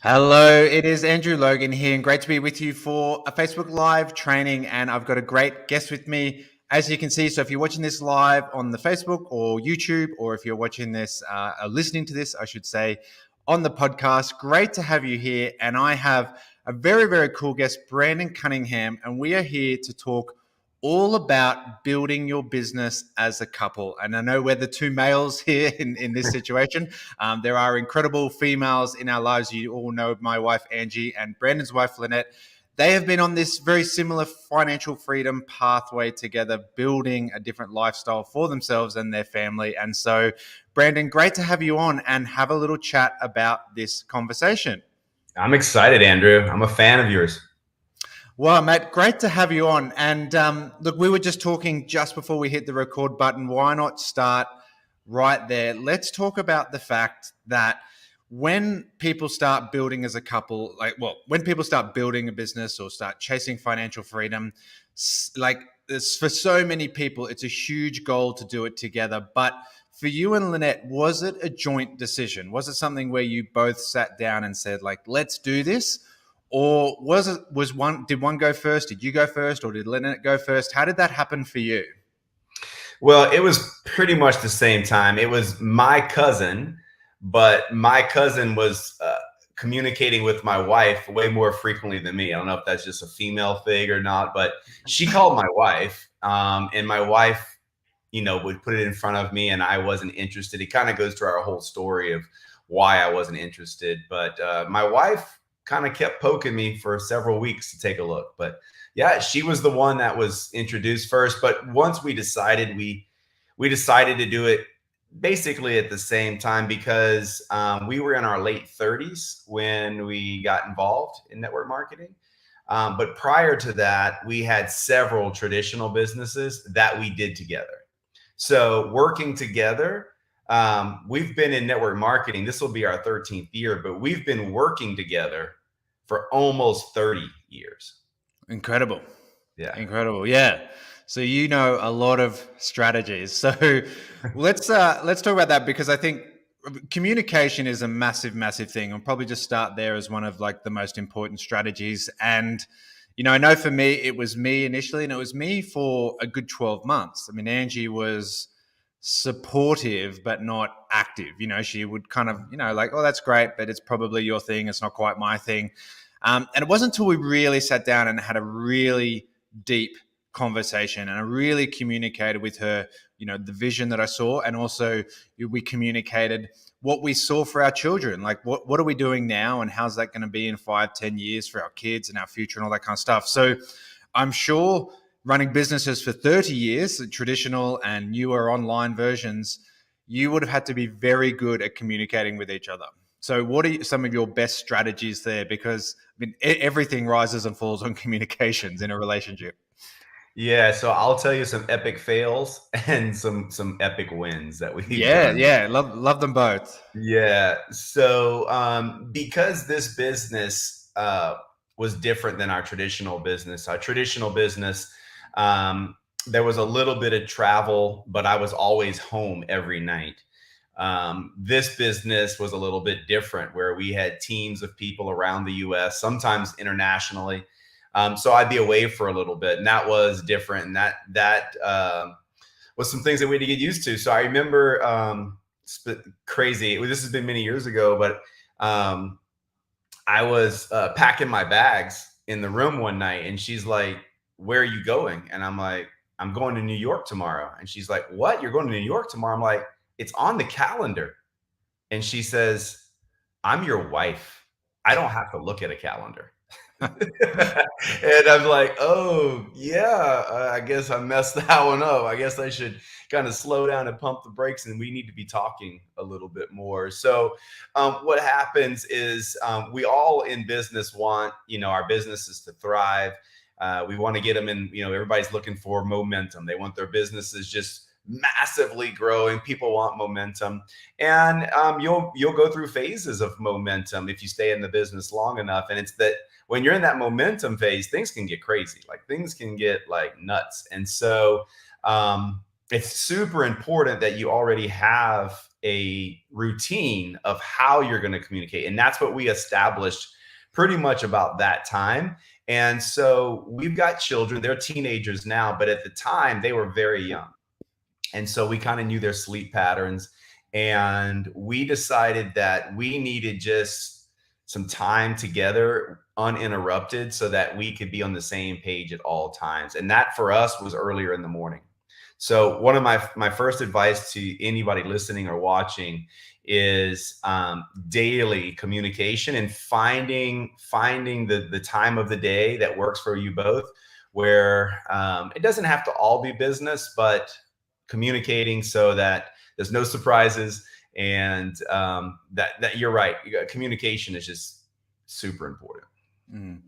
Hello, it is Andrew Logan here, and great to be with you for a Facebook Live training. And I've got a great guest with me, as you can see. So, if you're watching this live on the Facebook or YouTube, or if you're watching this, listening to this, I should say, on the podcast, great to have you here. And I have a very, very cool guest, Brandon Cunningham, and we are here to talk all about building your business as a couple. And I know we're the two males here in this situation. There are incredible females in our lives. You all know my wife, Angie, and Brandon's wife, Lynette. They have been on this very similar financial freedom pathway together, building a different lifestyle for themselves and their family. And so, Brandon, great to have you on and have a little chat about this conversation. I'm excited, Andrew. I'm a fan of yours. Well, Matt, great to have you on. And look, we were just talking just before we hit the record button. Why not start right there? Let's talk about the fact that when people start building as a couple, when people start building a business or start chasing financial freedom, for so many people, it's a huge goal to do it together. But for you and Lynette, was it a joint decision? Was it something where you both sat down and said, let's do this? Or did one go first? Did you go first, or did Lynette go first? How did that happen for you? Well, it was pretty much the same time. It was my cousin, but my cousin was communicating with my wife way more frequently than me. I don't know if that's just a female thing or not, but she called my wife, and my wife, would put it in front of me, and I wasn't interested. It kind of goes to our whole story of why I wasn't interested. But my wife kind of kept poking me for several weeks to take a look. But yeah, she was the one that was introduced first. But once we decided, we decided to do it basically at the same time because we were in our late 30s when we got involved in network marketing. But prior to that, we had several traditional businesses that we did together. So working together, we've been in network marketing. This will be our 13th year, but we've been working together for almost 30 years. Incredible. Yeah. Incredible. Yeah. So you know a lot of strategies. So let's talk about that, because I think communication is a massive, massive thing. I'll probably just start there as one of the most important strategies. And I know for me, it was me initially, and it was me for a good 12 months. I mean, Angie was supportive but not active. She would kind of, oh, that's great, but it's probably your thing. It's not quite my thing. And it wasn't until we really sat down and had a really deep conversation, and I really communicated with her, the vision that I saw, and also we communicated what we saw for our children. What are we doing now, and how's that going to be in 5-10 years for our kids and our future and all that kind of stuff. So I'm sure running businesses for 30 years, traditional and newer online versions, you would have had to be very good at communicating with each other. So what are some of your best strategies there? Because everything rises and falls on communications in a relationship. Yeah, so I'll tell you some epic fails and some epic wins that we've done. Yeah, love them both. Yeah. So because this business was different than our traditional business, there was a little bit of travel, but I was always home every night. This business was a little bit different, where we had teams of people around the US, sometimes internationally. So I'd be away for a little bit, and that was different. And that was some things that we had to get used to. So I remember crazy. This has been many years ago, but I was packing my bags in the room one night, and she's like, "Where are you going?" And I'm like, "I'm going to New York tomorrow." And she's like, "What? You're going to New York tomorrow?" I'm like, "It's on the calendar." And she says, "I'm your wife. I don't have to look at a calendar." And I'm like, "Oh yeah, I guess I messed that one up. I guess I should kind of slow down and pump the brakes, and we need to be talking a little bit more." So what happens is we all in business want, our businesses to thrive. We want to get them in, everybody's looking for momentum. They want their businesses just massively growing. People want momentum, and you'll go through phases of momentum if you stay in the business long enough. And it's that when you're in that momentum phase, things can get crazy. Things can get nuts. And so it's super important that you already have a routine of how you're going to communicate. And that's what we established pretty much about that time. And so we've got children, they're teenagers now, but at the time they were very young. And so we kind of knew their sleep patterns. And we decided that we needed just some time together uninterrupted so that we could be on the same page at all times. And that for us was earlier in the morning. So one of my first advice to anybody listening or watching is daily communication and finding the time of the day that works for you both, where it doesn't have to all be business, but communicating so that there's no surprises, and that you're right. Communication is just super important. Mm.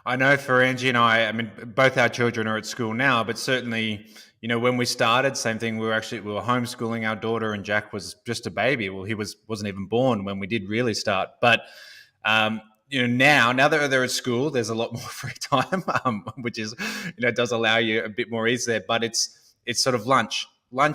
I know for Angie and I mean, both our children are at school now, but certainly, when we started, same thing. We were homeschooling our daughter, and Jack was just a baby. Well, he wasn't even born when we did really start. But now that they're at school, there's a lot more free time, which is does allow you a bit more ease there. But it's sort of lunch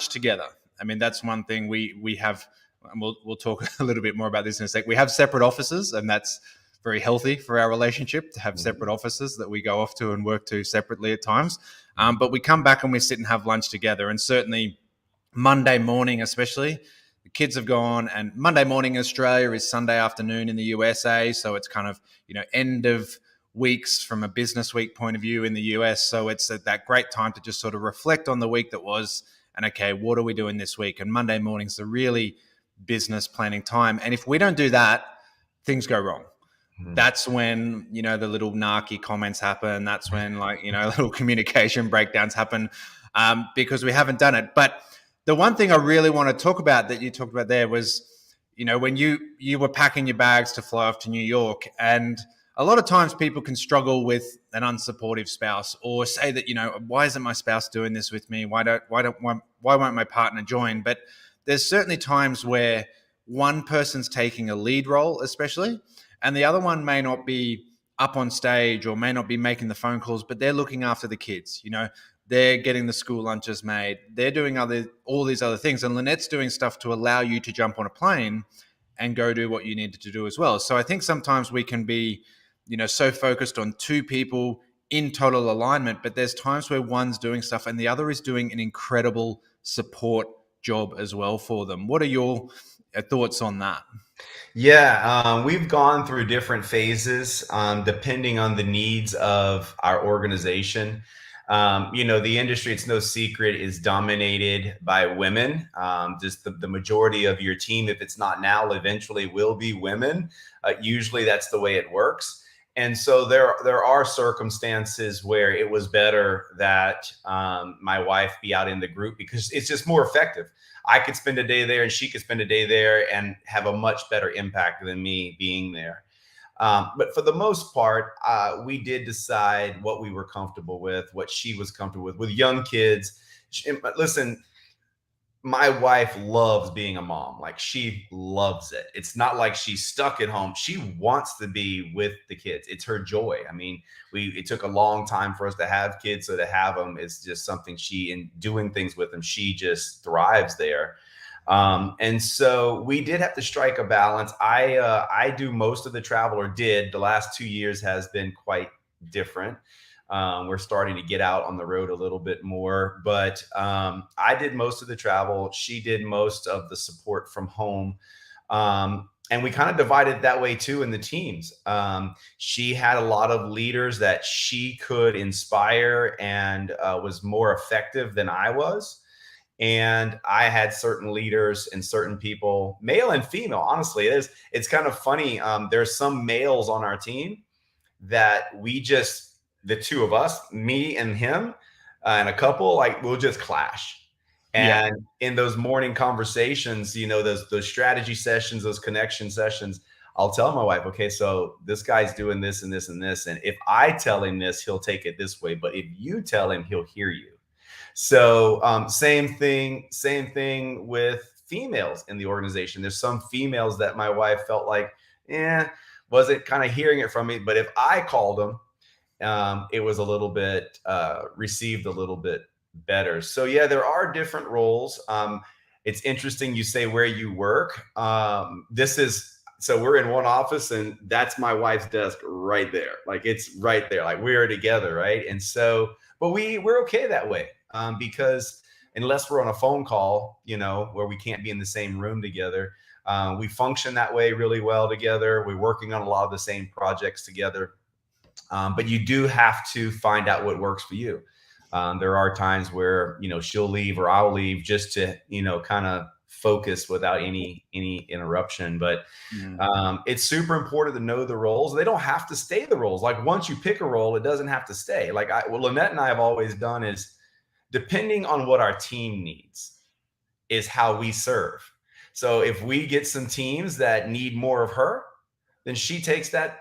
together. I mean, that's one thing we have, and we'll talk a little bit more about this in a sec. We have separate offices, and that's very healthy for our relationship to have separate offices that we go off to and work to separately at times. But we come back and we sit and have lunch together. And certainly Monday morning, especially, the kids have gone, and Monday morning in Australia is Sunday afternoon in the USA. So it's kind of, end of weeks from a business week point of view in the US. So it's that great time to just sort of reflect on the week that was, and okay, what are we doing this week? And Monday morning's a really business planning time. And if we don't do that, things go wrong. That's when, the little narky comments happen. That's when little communication breakdowns happen because we haven't done it. But the one thing I really want to talk about that you talked about there was, when you were packing your bags to fly off to New York, and a lot of times people can struggle with an unsupportive spouse, or say that, why isn't my spouse doing this with me? Why won't my partner join? But there's certainly times where one person's taking a lead role, especially, and the other one may not be up on stage or may not be making the phone calls, but they're looking after the kids. They're getting the school lunches made. They're doing all these other things. And Lynette's doing stuff to allow you to jump on a plane and go do what you needed to do as well. So I think sometimes we can be, so focused on two people in total alignment, but there's times where one's doing stuff and the other is doing an incredible support job as well for them. What are your thoughts on that? Yeah, we've gone through different phases depending on the needs of our organization. The industry, it's no secret, is dominated by women. Just the majority of your team, if it's not now, eventually will be women. Usually that's the way it works. And so there are circumstances where it was better that my wife be out in the group because it's just more effective. I could spend a day there and she could spend a day there and have a much better impact than me being there. But for the most part, we did decide what we were comfortable with, what she was comfortable with young kids. Listen, my wife loves being a mom. Like, she loves it. It's not like she's stuck at home. She wants to be with the kids. It's her joy. I mean, it took a long time for us to have kids. So to have them is just something in doing things with them, she just thrives there. And so we did have to strike a balance. I do most of the travel, or did. The last 2 years has been quite different. We're starting to get out on the road a little bit more, but I did most of the travel. She did most of the support from home. And we kind of divided that way too in the teams. She had a lot of leaders that she could inspire and was more effective than I was. And I had certain leaders and certain people, male and female. Honestly, it's kind of funny. There's some males on our team that the two of us, me and him, and a couple, like, we'll just clash. And in those morning conversations, those strategy sessions, those connection sessions, I'll tell my wife, okay, so this guy's doing this and this and this. And if I tell him this, he'll take it this way. But if you tell him, he'll hear you. So same thing with females in the organization. There's some females that my wife felt like, wasn't kind of hearing it from me. But if I called them, it was a little bit received a little bit better. So yeah, there are different roles. it's interesting you say where you work. So we're in one office, and that's my wife's desk right there. Like it's right there. Like we're together, right? And so, but we're okay that way, because unless we're on a phone call, where we can't be in the same room together, we function that way really well together. We're working on a lot of the same projects together. But you do have to find out what works for you. There are times where, she'll leave or I'll leave just to, kind of focus without any interruption. But it's super important to know the roles. They don't have to stay the roles. Like once you pick a role, it doesn't have to stay. Like what Lynette and I have always done is, depending on what our team needs is how we serve. So if we get some teams that need more of her, then she takes that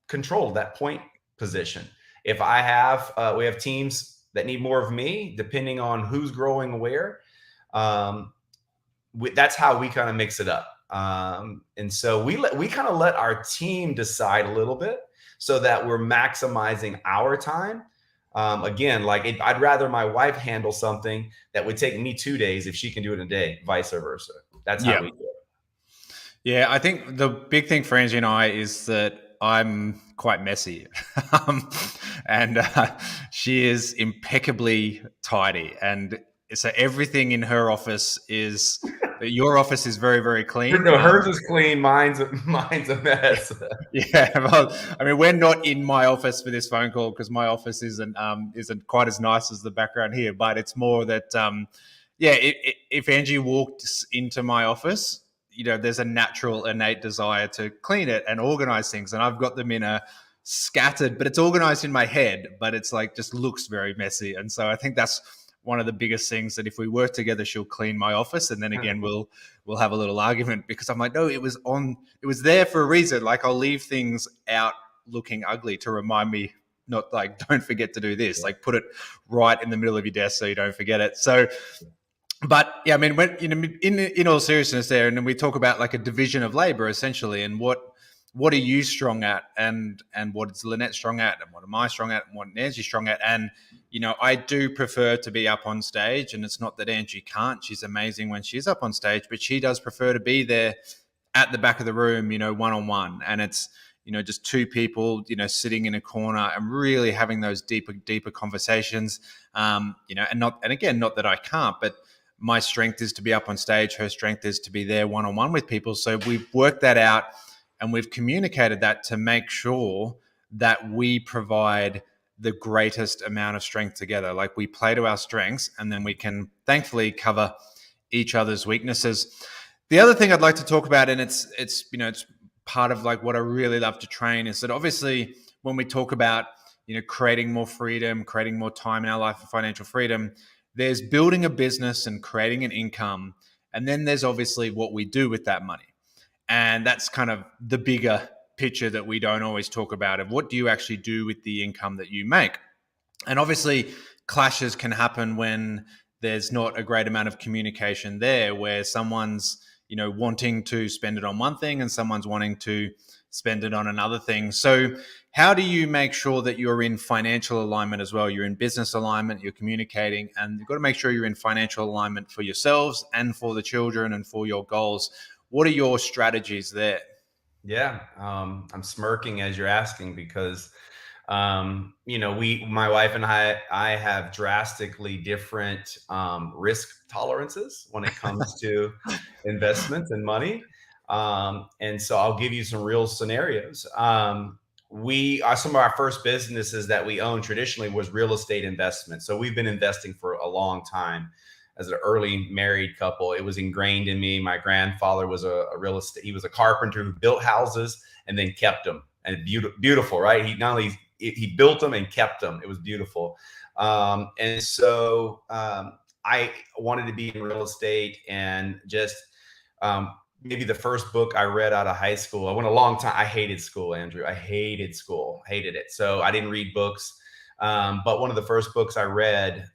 control, that point position. If we have teams that need more of me, depending on who's growing where, that's how we kind of mix it up. And so we kind of let our team decide a little bit so that we're maximizing our time. Again, I'd rather my wife handle something that would take me 2 days if she can do it in a day, vice versa. That's how we do it. Yeah, I think the big thing for Angie and I is that I'm quite messy. And she is impeccably tidy. And so everything in her office your office is very, very clean. No, hers is clean. Mine's a mess. Yeah, well, I mean, we're not in my office for this phone call because my office isn't quite as nice as the background here. But it's more that, if Angie walked into my office, there's a natural, innate desire to clean it and organize things, and I've got them in a scattered, but it's organized in my head, but it's like just looks very messy. And so I think that's one of the biggest things, that if we work together, she'll clean my office, and then again we'll have a little argument because I'm like, no, it was there for a reason. Like I'll leave things out looking ugly to remind me, not like, don't forget to do this. Like put it right in the middle of your desk so you don't forget it. So, but yeah, I mean, when in all seriousness, there, and then we talk about like a division of labor essentially, and what are you strong at, and what is Lynette strong at, and what am I strong at, and what Angie's strong at. And I do prefer to be up on stage, and it's not that Angie can't. She's amazing when she's up on stage, but she does prefer to be there at the back of the room, one-on-one. And it's, just two people, sitting in a corner and really having those deeper conversations. And again, not that I can't, but my strength is to be up on stage. Her strength is to be there one-on-one with people. So we've worked that out, and we've communicated that to make sure that we provide the greatest amount of strength together. Like we play to our strengths, and then we can thankfully cover each other's weaknesses. The other thing I'd like to talk about, and it's part of like what I really love to train, is that obviously when we talk about, creating more freedom, creating more time in our life and financial freedom, there's building a business and creating an income. And then there's obviously what we do with that money. And that's kind of the bigger picture that we don't always talk about, of what do you actually do with the income that you make. And obviously clashes can happen when there's not a great amount of communication there, where someone's, wanting to spend it on one thing and someone's wanting to spend it on another thing. So how do you make sure that you're in financial alignment as well? You're in business alignment, you're communicating, and you've got to make sure you're in financial alignment for yourselves and for the children and for your goals. What are your strategies there? Yeah, I'm smirking as you're asking because, my wife and I have drastically different risk tolerances when it comes to investments and money. And so I'll give you some real scenarios. Some of our first businesses that we owned traditionally was real estate investment. So we've been investing for a long time. As an early married couple, it was ingrained in me. My grandfather was a real estate. He was a carpenter who built houses and then kept them, and beautiful, right? He not only he built them and kept them. It was beautiful. And so I wanted to be in real estate, and just maybe the first book I read out of high school. I went a long time. I hated school, Andrew. I hated school, hated it. So I didn't read books. But one of the first books I read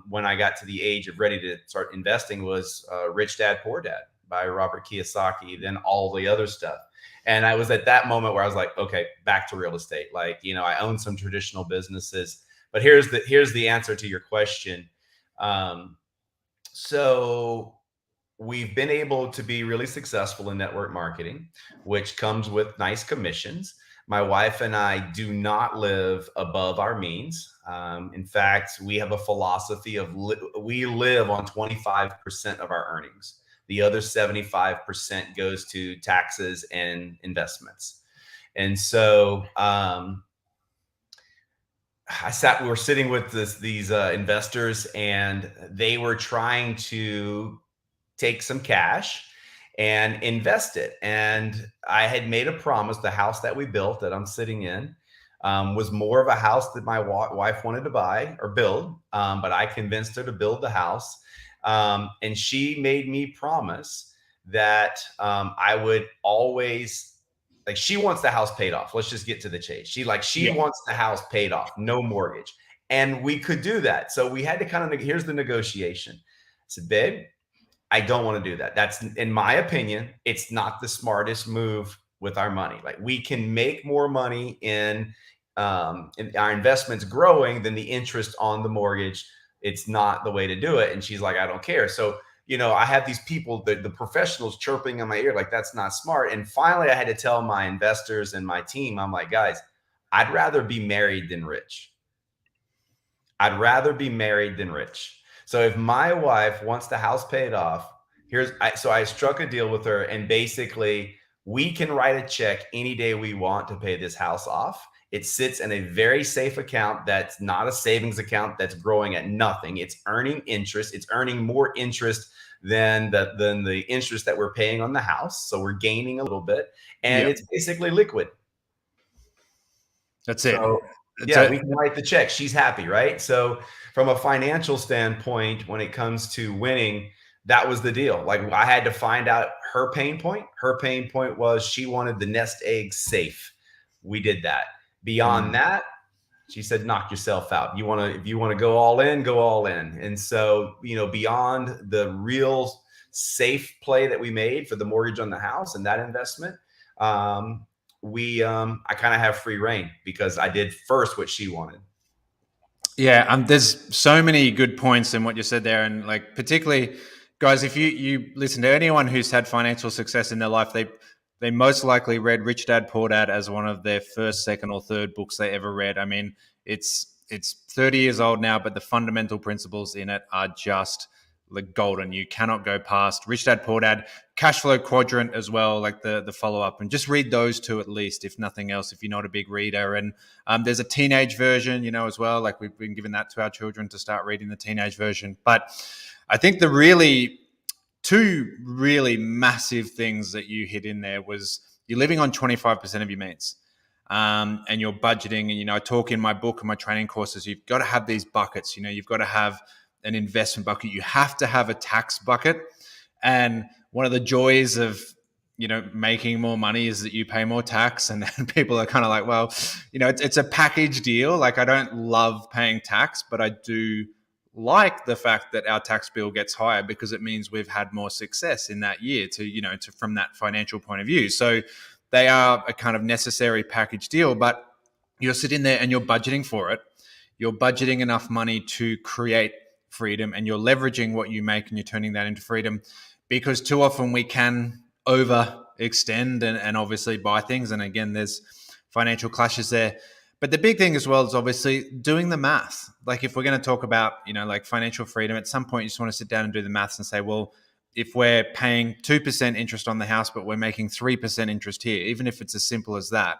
when I got to the age of ready to start investing was Rich Dad, Poor Dad by Robert Kiyosaki, then all the other stuff. And I was at that moment where I was like, okay, back to real estate. Like, I own some traditional businesses, but here's the answer to your question. So we've been able to be really successful in network marketing, which comes with nice commissions. My wife and I do not live above our means. In fact, we have a philosophy of we live on 25% of our earnings. The other 75% goes to taxes and investments. And so we were sitting with these investors, and they were trying to take some cash and invest it. And I had made a promise. The house that we built, that I'm sitting in, was more of a house that my wife wanted to buy or build, but I convinced her to build the house. And she made me promise that I would always, like, she wants the house paid off. Let's just get to the chase. She Yeah. wants the house paid off, no mortgage. And we could do that. So we had to kind of, here's the negotiation. I said, babe, I don't want to do that. That's, in my opinion, it's not the smartest move with our money. Like, we can make more money in our investments growing than the interest on the mortgage. It's not the way to do it. And she's like, I don't care. So, I have these people, the professionals chirping in my ear, like, that's not smart. And finally, I had to tell my investors and my team, I'm like, guys, I'd rather be married than rich. I'd rather be married than rich. So if my wife wants the house paid off, so I struck a deal with her, and basically we can write a check any day we want to pay this house off. It sits in a very safe account that's not a savings account that's growing at nothing. It's earning interest. It's earning more interest than the interest that we're paying on the house. So we're gaining a little bit, and Yeah. it's basically liquid. That's it. So It's yeah, a, we can write the check. She's happy, right? So from a financial standpoint, when it comes to winning, that was the deal. Like, I had to find out her pain point. Her pain point was she wanted the nest egg safe. We did that. Beyond that, she said, knock yourself out. If you want to go all in, go all in. And so, beyond the real safe play that we made for the mortgage on the house and that investment, I kind of have free reign because I did first what she wanted. Yeah, there's so many good points in what you said there, and like particularly, guys, if you listen to anyone who's had financial success in their life, they most likely read Rich Dad Poor Dad as one of their first, second, or third books they ever read. I mean, it's 30 years old now, but the fundamental principles in it are just like golden. You cannot go past Rich Dad Poor Dad, Cash Flow Quadrant as well, like the follow up, and just read those two at least, if nothing else, if you're not a big reader. And there's a teenage version, as well. Like, we've been giving that to our children to start reading the teenage version. But I think two really massive things that you hit in there was you're living on 25% of your means. And you're budgeting, and I talk in my book and my training courses, you've got to have these buckets. You've got to have an investment bucket, you have to have a tax bucket. And one of the joys of making more money is that you pay more tax. And people are kind of like, well, it's a package deal. Like, I don't love paying tax, but I do like the fact that our tax bill gets higher because it means we've had more success in that year from that financial point of view. So they are a kind of necessary package deal, but you're sitting there and you're budgeting for it. You're budgeting enough money to create freedom, and you're leveraging what you make and you're turning that into freedom, because too often we can overextend and obviously buy things. And again, there's financial clashes there. But the big thing as well is obviously doing the math. Like, if we're going to talk about, like financial freedom, at some point you just want to sit down and do the maths and say, well, if we're paying 2% interest on the house, but we're making 3% interest here, even if it's as simple as that,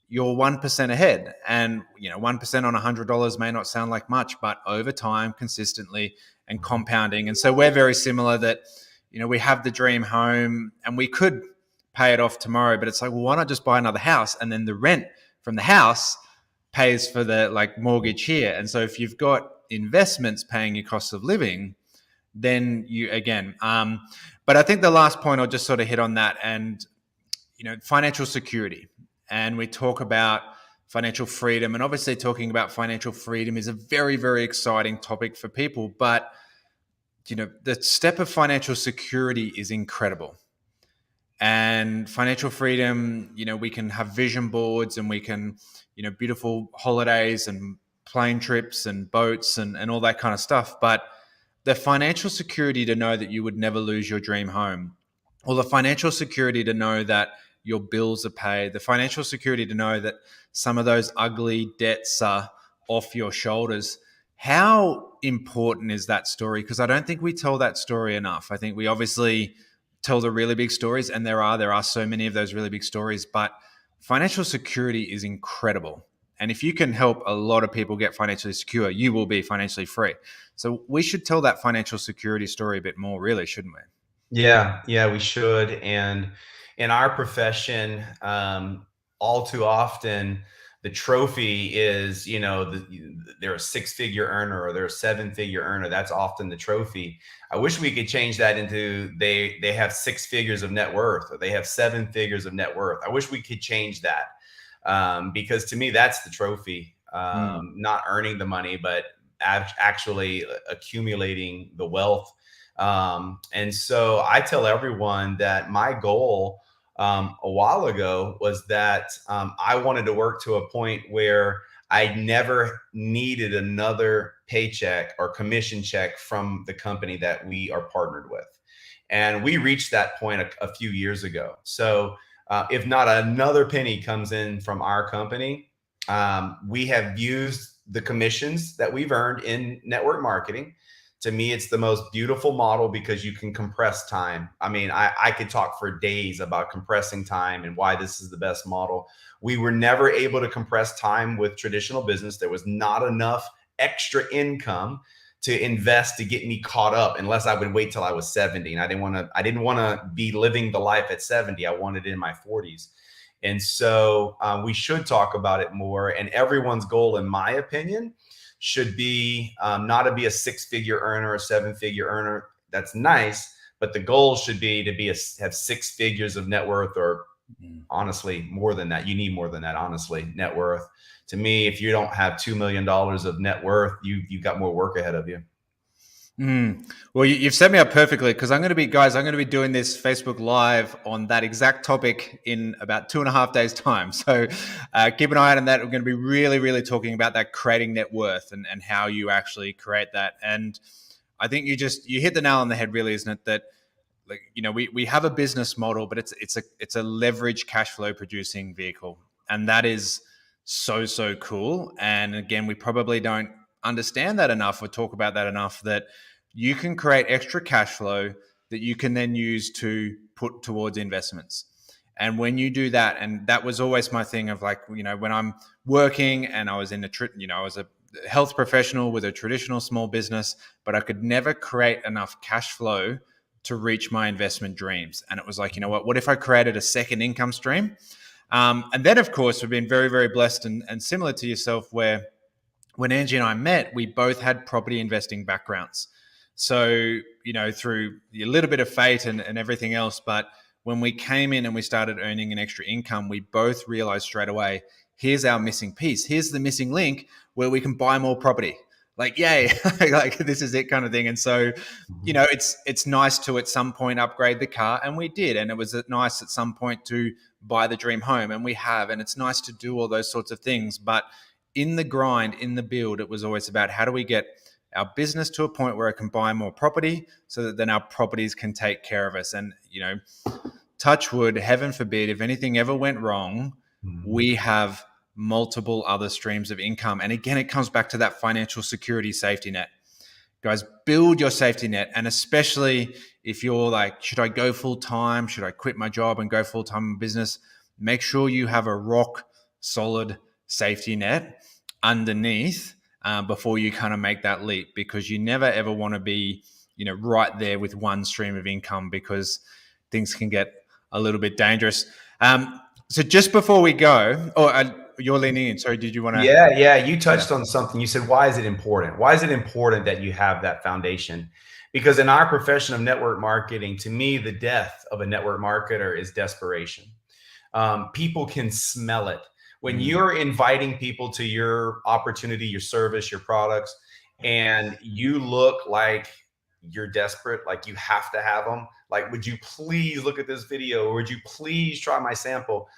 you're 1% ahead. And 1% on $100 may not sound like much, but over time, consistently and compounding. And so we're very similar that we have the dream home and we could pay it off tomorrow, but it's like, well, why not just buy another house, and then the rent from the house pays for the mortgage here. And so if you've got investments paying your cost of living, then you again. But I think the last point I'll just sort of hit on that, and financial security. And we talk about financial freedom, and obviously talking about financial freedom is a very, very exciting topic for people. But the step of financial security is incredible. And financial freedom, we can have vision boards, and we can, beautiful holidays and plane trips and boats and all that kind of stuff. But the financial security to know that you would never lose your dream home, or the financial security to know that your bills are paid, the financial security to know that some of those ugly debts are off your shoulders. How important is that story? Because I don't think we tell that story enough. I think we obviously tell the really big stories, and there are so many of those really big stories, but financial security is incredible. And if you can help a lot of people get financially secure, you will be financially free. So we should tell that financial security story a bit more, really, shouldn't we? Yeah, yeah, we should. And in our profession, all too often, the trophy is, they're a six-figure earner or they're a seven-figure earner. That's often the trophy. I wish we could change that into they have six figures of net worth or they have seven figures of net worth. I wish we could change that, because to me, that's the trophy. Mm. Not earning the money, but actually accumulating the wealth. And so I tell everyone that my goal, a while ago, was that I wanted to work to a point where I never needed another paycheck or commission check from the company that we are partnered with. And we reached that point a few years ago. So if not another penny comes in from our company, we have used the commissions that we've earned in network marketing. To me, it's the most beautiful model because you can compress time. I mean, I could talk for days about compressing time and why this is the best model. We were never able to compress time with traditional business. There was not enough extra income to invest to get me caught up unless I would wait till I was 70. And I didn't want to be living the life at 70. I wanted it in my 40s. And so we should talk about it more. And everyone's goal, in my opinion, should be not to be a six-figure earner, a seven-figure earner. That's nice, but the goal should be to have six figures of net worth, or honestly, more than that. You need more than that, honestly, net worth. To me, if you don't have $2 million of net worth, you've got more work ahead of you. Well, you've set me up perfectly, because I'm going to be doing this Facebook Live on that exact topic in about 2.5 days' time. So keep an eye out on that. We're going to be really, really talking about that, creating net worth, and how you actually create that. And I think you hit the nail on the head, really, isn't it? That, like, we have a business model, but it's a leverage cash flow producing vehicle, and that is so cool. And again, we probably don't understand that enough or talk about that enough, that you can create extra cash flow that you can then use to put towards investments. And when you do that, and that was always my thing of, like, when I'm working and I was I was a health professional with a traditional small business, but I could never create enough cash flow to reach my investment dreams. And it was like, what if I created a second income stream? And then, of course, we've been very, very blessed, and similar to yourself, where when Angie and I met, we both had property investing backgrounds. So, through a little bit of fate and everything else, but when we came in and we started earning an extra income, we both realized straight away, here's our missing piece. Here's the missing link where we can buy more property. Like, yay, like, this is it, kind of thing. And so, it's nice to at some point upgrade the car, and we did. And it was nice at some point to buy the dream home, and we have. And it's nice to do all those sorts of things. But in the grind, in the build, it was always about, how do we get our business to a point where it can buy more property, so that then our properties can take care of us. And, touch wood, heaven forbid, if anything ever went wrong, we have multiple other streams of income. And again, it comes back to that financial security safety net. Guys, build your safety net. And especially if you're like, should I go full time? Should I quit my job and go full time in business? Make sure you have a rock solid safety net underneath before you kind of make that leap, because you never ever want to be, right there with one stream of income, because things can get a little bit dangerous. So just before we go, you're leaning in. Sorry, did you want to? Yeah. You touched on something. You said, why is it important? Why is it important that you have that foundation? Because in our profession of network marketing, to me, the death of a network marketer is desperation. People can smell it. When you're inviting people to your opportunity, your service, your products, and you look like you're desperate, like you have to have them, like, would you please look at this video, or would you please try my sample?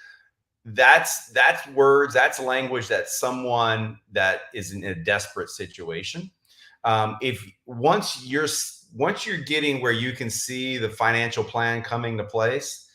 That's words, that's language that someone that is in a desperate situation If once you're getting where you can see the financial plan coming to place,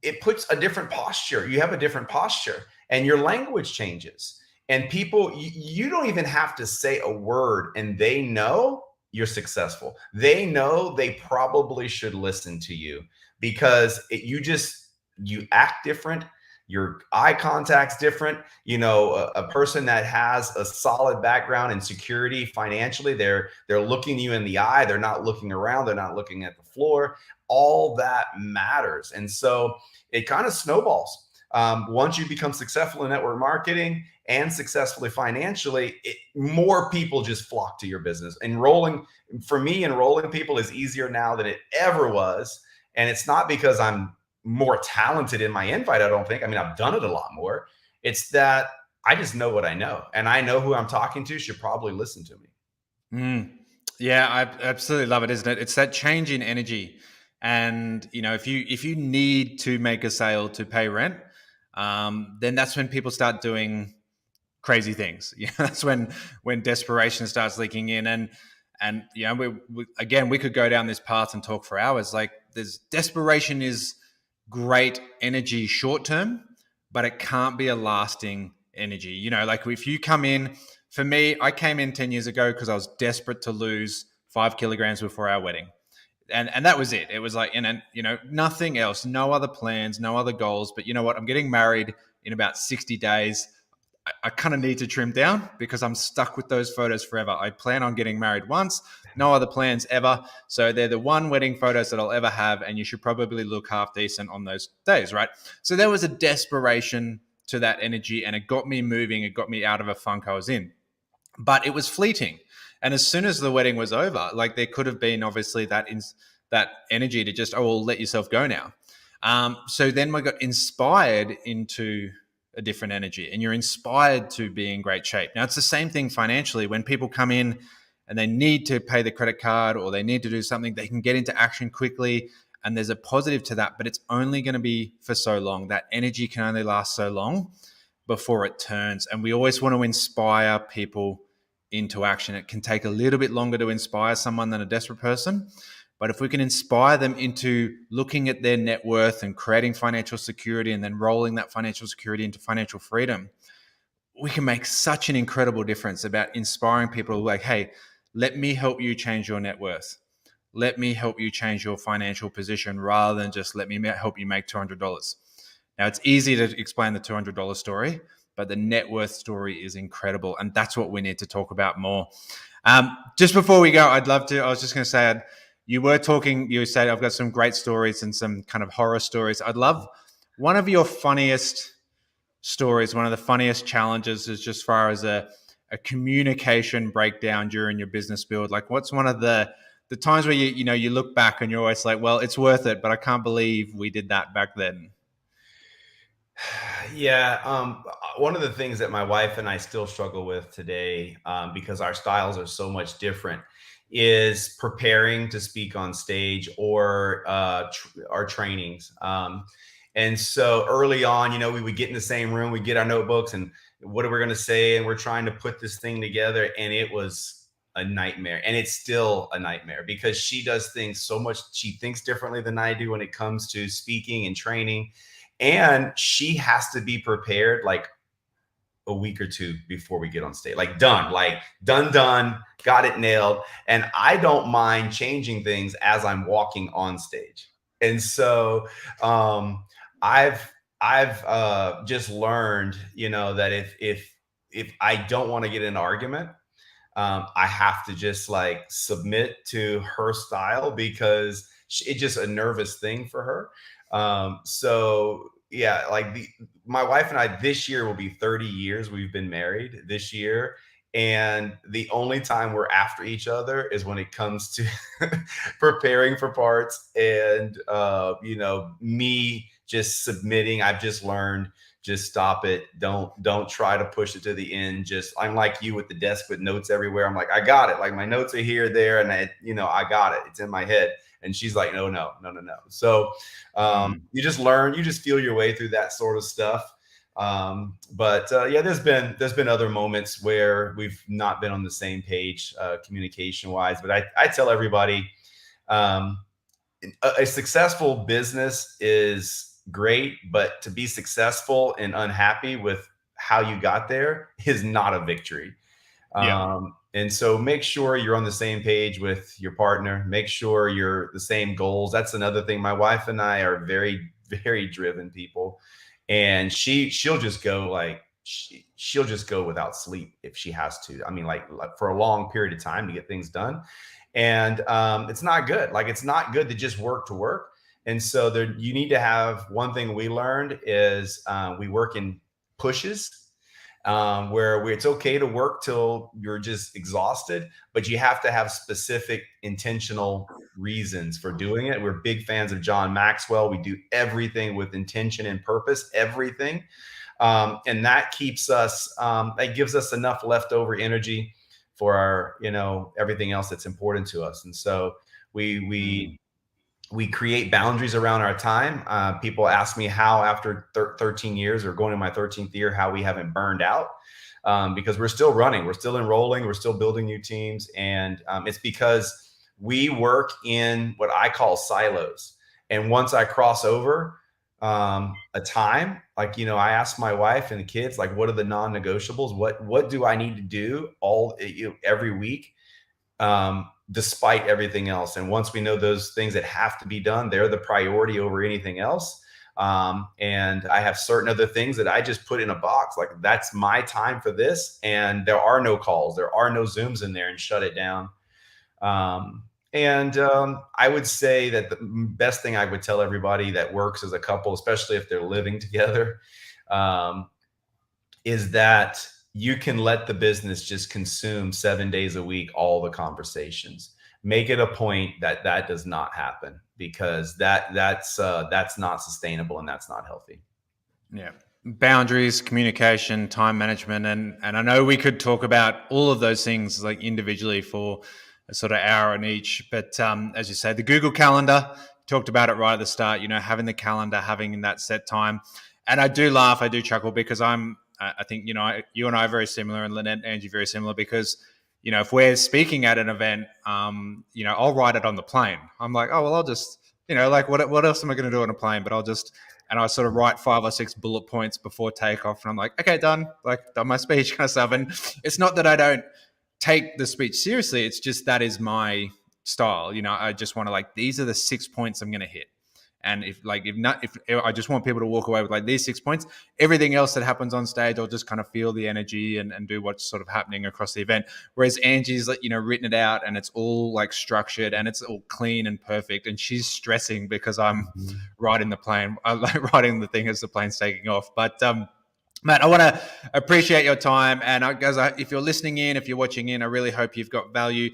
it puts a different posture. You have a different posture, and your language changes. And people, you don't even have to say a word, and they know you're successful. They know they probably should listen to you because you act different. Your eye contact's different. A person that has a solid background in security financially, they're looking you in the eye. They're not looking around. They're not looking at the floor. All that matters. And so it kind of snowballs. Once you become successful in network marketing and successfully financially, more people just flock to your business. Enrolling people is easier now than it ever was. And it's not because I'm more talented in my invite, I don't think. I mean, I've done it a lot more. It's that I just know what I know, and I know who I'm talking to should probably listen to me. Yeah, I absolutely love it, isn't it? It's that change in energy. And if you need to make a sale to pay rent, then that's when people start doing crazy things. That's when desperation starts leaking in, and we could go down this path and talk for hours. Like, there's desperation is great energy short term, but it can't be a lasting energy. Like, if you come in, for me, I came in 10 years ago because I was desperate to lose 5 kilograms before our wedding. And that was it. It was like, nothing else, no other plans, no other goals. But you know what? I'm getting married in about 60 days. I kind of need to trim down because I'm stuck with those photos forever. I plan on getting married once, no other plans ever. So they're the one wedding photos that I'll ever have. And you should probably look half decent on those days, right? So there was a desperation to that energy, and it got me moving. It got me out of a funk I was in. But it was fleeting. And as soon as the wedding was over, like, there could have been obviously that energy to just, well, let yourself go now. So then we got inspired into a different energy, and you're inspired to be in great shape. Now, it's the same thing financially. When people come in and they need to pay the credit card or they need to do something, they can get into action quickly. And there's a positive to that, but it's only going to be for so long. That energy can only last so long before it turns. And we always want to inspire people into action. It can take a little bit longer to inspire someone than a desperate person. But if we can inspire them into looking at their net worth and creating financial security and then rolling that financial security into financial freedom, we can make such an incredible difference about inspiring people like, hey, let me help you change your net worth. Let me help you change your financial position rather than just let me help you make $200. Now, it's easy to explain the $200 story, but the net worth story is incredible. And that's what we need to talk about more. Just before we go, I was just going to say, you said I've got some great stories and some kind of horror stories. I'd love one of your funniest stories, one of the funniest challenges is just far as a communication breakdown during your business build. Like, what's one of the times where you look back and you're always like, well, it's worth it, but I can't believe we did that back then. Yeah. One of the things that my wife and I still struggle with today, because our styles are so much different, is preparing to speak on stage or our trainings. And so early on, we would get in the same room, we get our notebooks, and what are we going to say? And we're trying to put this thing together. And it was a nightmare. And it's still a nightmare because she does things so much. She thinks differently than I do when it comes to speaking and training. And she has to be prepared like a week or two before we get on stage, like done, got it nailed. And I don't mind changing things as I'm walking on stage. And so I've just learned, that if I don't want to get in an argument, I have to just like submit to her style because it's just a nervous thing for her. So yeah, like my wife and I this year will be 30 years we've been married this year. And the only time we're after each other is when it comes to preparing for parts and, me just submitting. I've just learned, just stop it. Don't try to push it to the end. I'm like you with the desk with notes everywhere. I'm like, I got it. Like my notes are here, there, and I got it. It's in my head. And she's like, no. So you just learn, you just feel your way through that sort of stuff. Yeah, there's been other moments where we've not been on the same page communication wise. But I tell everybody, um, a successful business is great, but to be successful and unhappy with how you got there is not a victory. Yeah. And so make sure you're on the same page with your partner. Make sure you're the same goals. That's another thing. My wife and I are very, very driven people. And she'll just go like, she'll just go without sleep if she has to. I mean, like for a long period of time to get things done. And it's not good. Like, it's not good to just work to work. And so there, you need to have, one thing we learned is we work in pushes, where it's okay to work till you're just exhausted, but you have to have specific intentional reasons for doing it. We're big fans of John Maxwell. We do everything with intention and purpose, everything. And that keeps us, that gives us enough leftover energy for our, everything else that's important to us. And so we create boundaries around our time. People ask me how, after 13 years or going in my 13th year, how we haven't burned out, because we're still running, we're still enrolling, we're still building new teams. And it's because we work in what I call silos. And once I cross over a time, like, I ask my wife and the kids, like, what are the non-negotiables? What do I need to do every week? Despite everything else. And once we know those things that have to be done, they're the priority over anything else. And I have certain other things that I just put in a box, like, that's my time for this. And there are no calls, there are no Zooms in there, and shut it down. I would say that the best thing I would tell everybody that works as a couple, especially if they're living together, is that you can let the business just consume 7 days a week all the conversations. Make it a point that does not happen, because that's not sustainable and that's not healthy. Yeah. Boundaries, communication, time management. And I know we could talk about all of those things like individually for a sort of hour on each. But as you say, the Google Calendar, talked about it right at the start, having the calendar, having that set time. And I do laugh, I do chuckle, because I think, you and I are very similar, and Lynette and Angie very similar, because, if we're speaking at an event, I'll write it on the plane. I'm like, oh, well, I'll just, like, what else am I going to do on a plane? But and I sort of write 5 or 6 bullet points before takeoff. And I'm like, okay, done my speech kind of stuff. And it's not that I don't take the speech seriously. It's just, that is my style. I just want to, these are the 6 points I'm going to hit. And if I just want people to walk away with these 6 points, everything else that happens on stage, I'll just kind of feel the energy and do what's sort of happening across the event. Whereas Angie's written it out, and it's all structured, and it's all clean and perfect. And she's stressing because I'm writing the plane, writing the thing as the plane's taking off. But Matt, I want to appreciate your time. And guys, if you're listening in, if you're watching in, I really hope you've got value.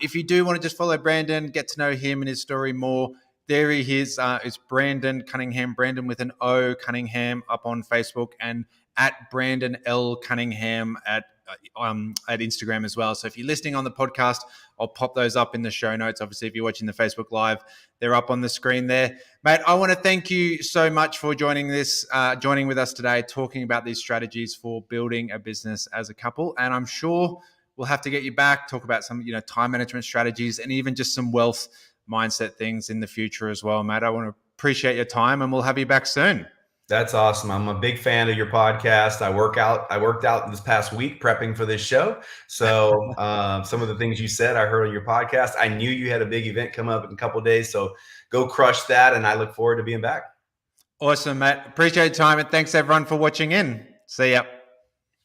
If you do want to just follow Brandon, get to know him and his story more, there he is. It's Brandon Cunningham, Brandon with an O, Cunningham, up on Facebook, and at Brandon L Cunningham at Instagram as well. So if you're listening on the podcast, I'll pop those up in the show notes. Obviously, if you're watching the Facebook Live, they're up on the screen there. Mate, I want to thank you so much for joining with us today, talking about these strategies for building a business as a couple. And I'm sure we'll have to get you back, talk about some, time management strategies, and even just some wealth mindset things in the future as well, Matt. I want to appreciate your time, and we'll have you back soon. That's awesome. I'm a big fan of your podcast. I worked out this past week prepping for this show. So some of the things you said, I heard on your podcast. I knew you had a big event coming up in a couple of days. So go crush that. And I look forward to being back. Awesome, Matt. Appreciate your time. And thanks everyone for watching in. See ya.